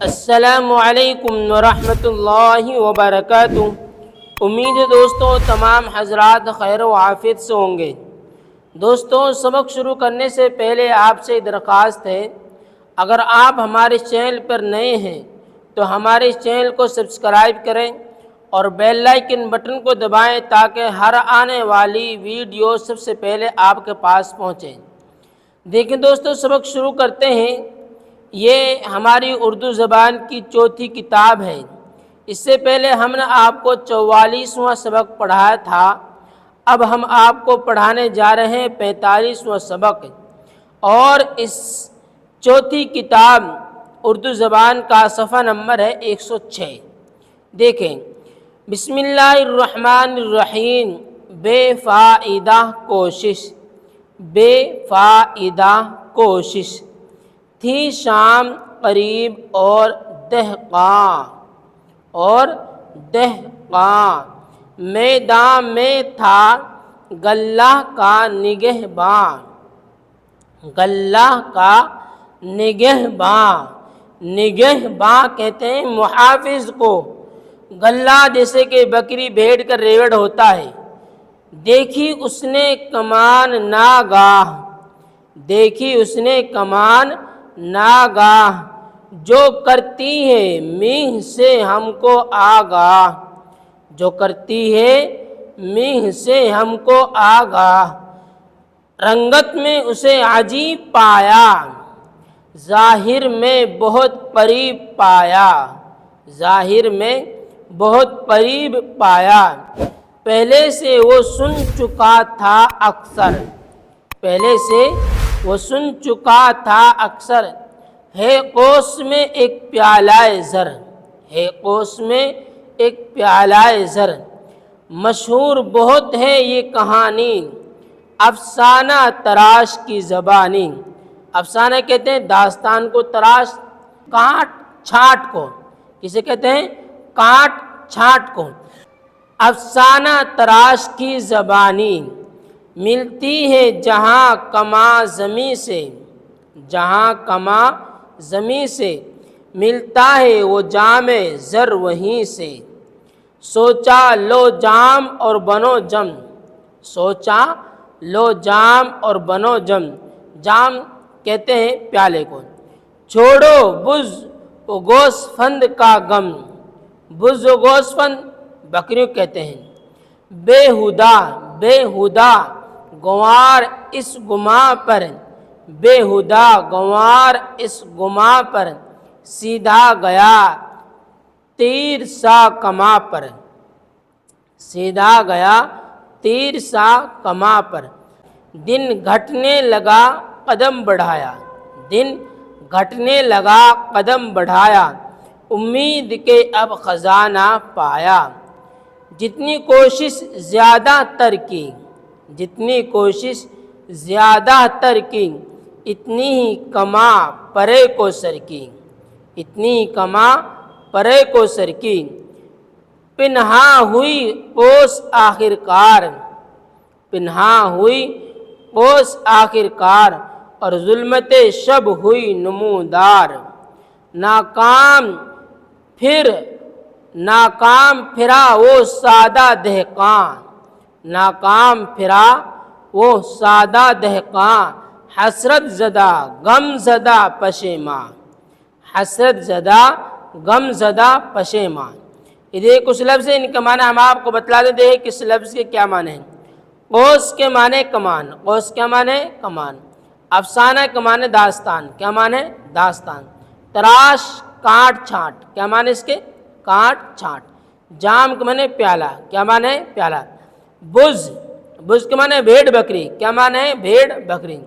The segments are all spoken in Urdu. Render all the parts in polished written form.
السلام علیکم ورحمۃ اللہ وبرکاتہ۔ امید ہے دوستوں تمام حضرات خیر و عافیت سے ہوں گے۔ دوستوں سبق شروع کرنے سے پہلے آپ سے درخواست ہے، اگر آپ ہمارے چینل پر نئے ہیں تو ہمارے چینل کو سبسکرائب کریں اور بیل آئیکن بٹن کو دبائیں تاکہ ہر آنے والی ویڈیو سب سے پہلے آپ کے پاس پہنچے۔ دیکھیں دوستوں سبق شروع کرتے ہیں۔ یہ ہماری اردو زبان کی چوتھی کتاب ہے۔ اس سے پہلے ہم نے آپ کو 44واں سبق پڑھایا تھا، اب ہم آپ کو پڑھانے جا رہے ہیں 45واں سبق، اور اس چوتھی کتاب اردو زبان کا صفحہ نمبر ہے 106۔ دیکھیں، بسم اللہ الرحمن الرحیم۔ بے فائدہ کوشش، بے فائدہ کوشش۔ تھی شام قریب اور دہقاں میدان میں تھا غلہ کا نگہباں، غلہ کا نگہباں۔ نگہباں کہتے ہیں محافظ کو۔ غلہ جیسے کہ بکری بھیڑ کا ریوڑ ہوتا ہے۔ دیکھی اس نے کمان ناگاہ، دیکھی اس نے کمان ناگاہ، جو کرتی ہے میہ سے ہم کو آگاہ، جو کرتی ہے میہ سے ہم کو آگاہ۔ رنگت میں اسے عجیب پایا، ظاہر میں بہت قریب پایا، ظاہر میں بہت قریب پایا۔ پہلے سے وہ سن چکا تھا اکثر، پہلے سے وہ سن چکا تھا اکثر۔ ہے قوس میں ایک پیالہ زر، ہے قوس میں ایک پیالہ زر۔ مشہور بہت ہے یہ کہانی، افسانہ تراش کی زبانی۔ افسانہ کہتے ہیں داستان کو، تراش کاٹ چھانٹ کو، کسے کہتے ہیں؟ کاٹ چھانٹ کو۔ افسانہ تراش کی زبانی، ملتی ہے جہاں کما زمیں سے، جہاں کما زمیں سے، ملتا ہے وہ جام زر وہیں سے۔ سوچا لو جام اور بنو جم، سوچا لو جام اور بنو جم۔ جام کہتے ہیں پیالے کو۔ چھوڑو بز و گوس فند کا غم، بز و گوس فند بکریوں کہتے ہیں۔ بے ہدا، بے ہدا گنوار اس گماں پر، بے ہدا گنوار اس گماں پر، سیدھا گیا تیر سا کماں پر، سیدھا گیا تیر سا کماں پر۔ دن گھٹنے لگا قدم بڑھایا، دن گھٹنے لگا قدم بڑھایا، امید کے اب خزانہ پایا۔ جتنی کوشش زیادہ تر کی، جتنی کوشش زیادہ تر کی، اتنی ہی کما پرے کو سر کی، اتنی ہی کما پرے کو سر کی۔ پنہا ہوئی قوس آخر کار، پنہا ہوئی قوس آخر کار، اور ظلمت شب ہوئی نمودار۔ ناکام پھرا وہ سادہ دہقاں، ناکام پھرا وہ سادہ دہقاں، حسرت زدہ غم زدہ پشیماں، حسرت زدہ غم زدہ پشیماں۔ یہ کچھ لفظ ہیں، ان کا معنی ہم آپ کو بتلا دیتے ہیں کس لفظ کے کیا معنی ہیں۔ قوس کے معنی کمان، قوس کیا معنی؟ کمان۔ افسانہ کے معنی داستان، کیا معنی؟ داستان۔ تراش کاٹ چھانٹ، کیا معنی اس کے؟ کاٹ چھانٹ۔ جام کے معنی پیالہ، کیا معنی ہے؟ پیالہ۔ بز، بز کے معنی بھیڑ بکری، کیا معنی ہے؟ بھیڑ بکری۔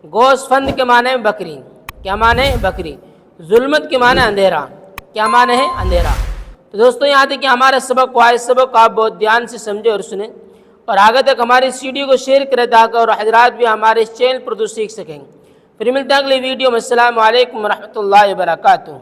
گوس فند کے معنی بکری، کیا معنی ہے؟ بکری۔ ظلمت کے معنی اندھیرا، کیا معنی ہے؟ اندھیرا۔ تو دوستوں یہاں تک کہ ہمارا سبق ہوا، اس سبق کو آپ بہت دھیان سے سمجھے اور سنیں، اور آگے تک ہماری اس ویڈیو کو شیئر کریں تاکہ اور حضرات بھی ہمارے اس چینل پر اردو سیکھ سکیں۔ پھر ملتے ہیں اگلی ویڈیو میں۔ السلام علیکم ورحمۃ اللہ وبرکاتہ۔